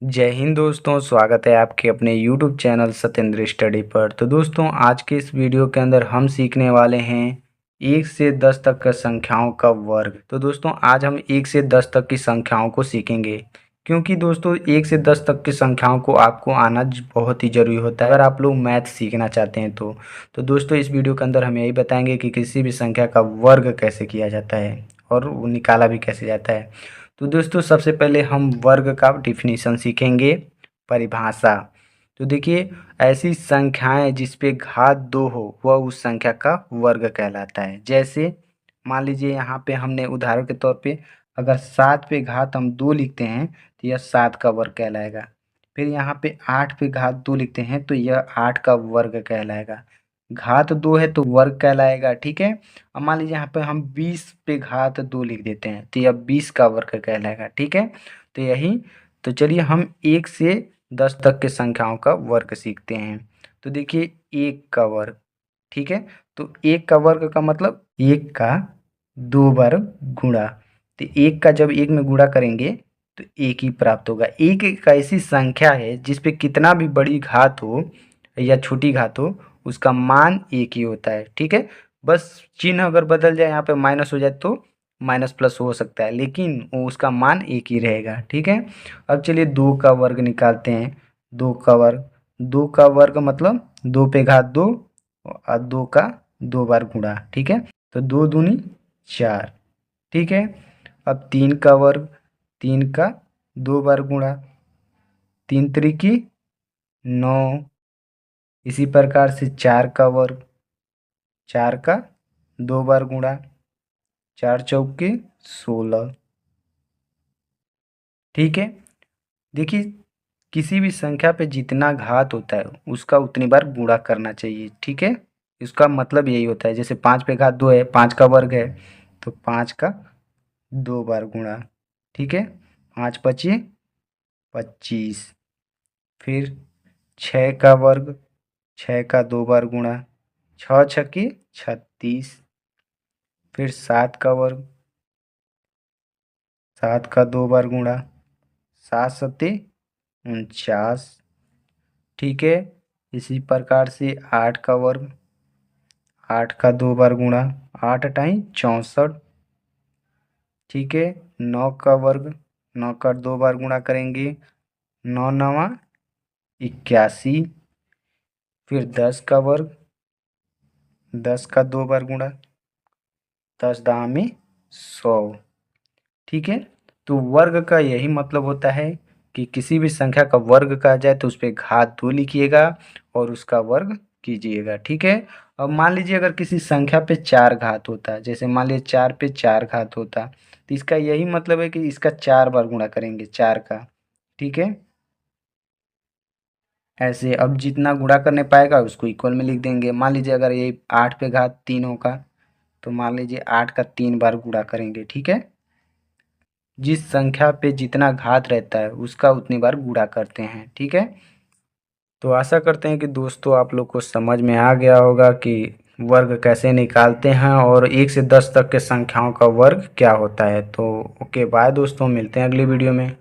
जय हिंद दोस्तों, स्वागत है आपके अपने YouTube चैनल सत्येंद्र स्टडी पर। तो दोस्तों, आज के इस वीडियो के अंदर हम सीखने वाले हैं 1 से 10 तक का संख्याओं का वर्ग। तो दोस्तों, आज हम 1 से 10 तक की संख्याओं को सीखेंगे, क्योंकि दोस्तों 1 से 10 तक की संख्याओं को आपको आना बहुत ही ज़रूरी होता है अगर आप लोग मैथ सीखना चाहते हैं तो दोस्तों, इस वीडियो के अंदर हम यही बताएंगे कि किसी भी संख्या का वर्ग कैसे किया जाता है और वो निकाला भी कैसे जाता है। तो दोस्तों, सबसे पहले हम वर्ग का डिफिनीशन सीखेंगे, परिभाषा। तो देखिए, ऐसी संख्याएं जिस पे घात 2 हो वह उस संख्या का वर्ग कहलाता है। जैसे मान लीजिए यहाँ पे हमने उदाहरण के तौर पे अगर 7 पे घात हम 2 लिखते हैं तो यह 7 का वर्ग कहलाएगा। फिर यहाँ पे 8 पे घात 2 लिखते हैं तो यह 8 का वर्ग कहलाएगा। घात 2 है तो वर्ग कहलाएगा, ठीक है। अब मान लीजिए यहाँ पे हम 20 पे घात 2 लिख देते हैं तो यह 20 का वर्ग कहलाएगा, ठीक है। तो यही, तो चलिए हम 1 से 10 तक के संख्याओं का वर्ग सीखते हैं। तो देखिए, 1 का वर्ग, ठीक है। तो 1 का वर्ग का मतलब 1 का 2 बार गुणा। तो 1 का जब 1 में गुणा करेंगे तो 1 ही प्राप्त होगा। 1 एक ऐसी संख्या है जिस पे कितना भी बड़ी घात हो या छोटी घात हो उसका मान 1 ही होता है, ठीक है। बस चिन्ह अगर बदल जाए, यहाँ पे माइनस हो जाए तो माइनस प्लस हो सकता है, लेकिन वो उसका मान 1 ही रहेगा, ठीक है। अब चलिए 2 का वर्ग निकालते हैं। 2 का वर्ग, 2 का वर्ग मतलब 2 पे घात 2 और 2 का 2 बार गुणा, ठीक है। तो 2 दूनी 4, ठीक है। अब 3 का वर्ग, 3 का 2 बार गुणा, 3 त्रिकी 9। इसी प्रकार से 4 का वर्ग, 4 का 2 बार गुणा, 4 चौके 16, ठीक है। देखिए, किसी भी संख्या पे जितना घात होता है उसका उतनी बार गुणा करना चाहिए, ठीक है। इसका मतलब यही होता है, जैसे 5 पे घात 2 है, 5 का वर्ग है तो 5 का 2 बार गुणा, ठीक है। 5 पचे 25। फिर 6 का वर्ग, 6 का 2 बार गुणा, 6 छक्के 36। फिर 7 का वर्ग, 7 का 2 बार गुणा, 7 सत्ते 49, ठीक है। इसी प्रकार से 8 का वर्ग, 8 का 2 बार गुणा, 8 अठाई 64, ठीक है। 9 का वर्ग, 9 का 2 बार गुणा करेंगे, 9 नवा 81। फिर 10 का वर्ग, 10 का 2 बार गुणा, 10 दाम में 100, ठीक है। तो वर्ग का यही मतलब होता है कि किसी भी संख्या का वर्ग कहा जाए तो उस पर घात 2 लिखिएगा और उसका वर्ग कीजिएगा, ठीक है। अब मान लीजिए अगर किसी संख्या पे 4 घात होता है, जैसे मान लीजिए 4 पे 4 घात होता, तो इसका यही मतलब है कि इसका 4 बार गुणा करेंगे 4 का, ठीक है। ऐसे अब जितना गुणा करने पाएगा उसको इक्वल में लिख देंगे। मान लीजिए अगर ये 8 पे घात 3 होगा तो मान लीजिए 8 का 3 बार गुणा करेंगे, ठीक है। जिस संख्या पे जितना घात रहता है उसका उतनी बार गुणा करते हैं, ठीक है। तो आशा करते हैं कि दोस्तों आप लोग को समझ में आ गया होगा कि वर्ग कैसे निकालते हैं और 1 से 10 तक के संख्याओं का वर्ग क्या होता है। तो ओके, बाय दोस्तों, मिलते हैं अगली वीडियो में।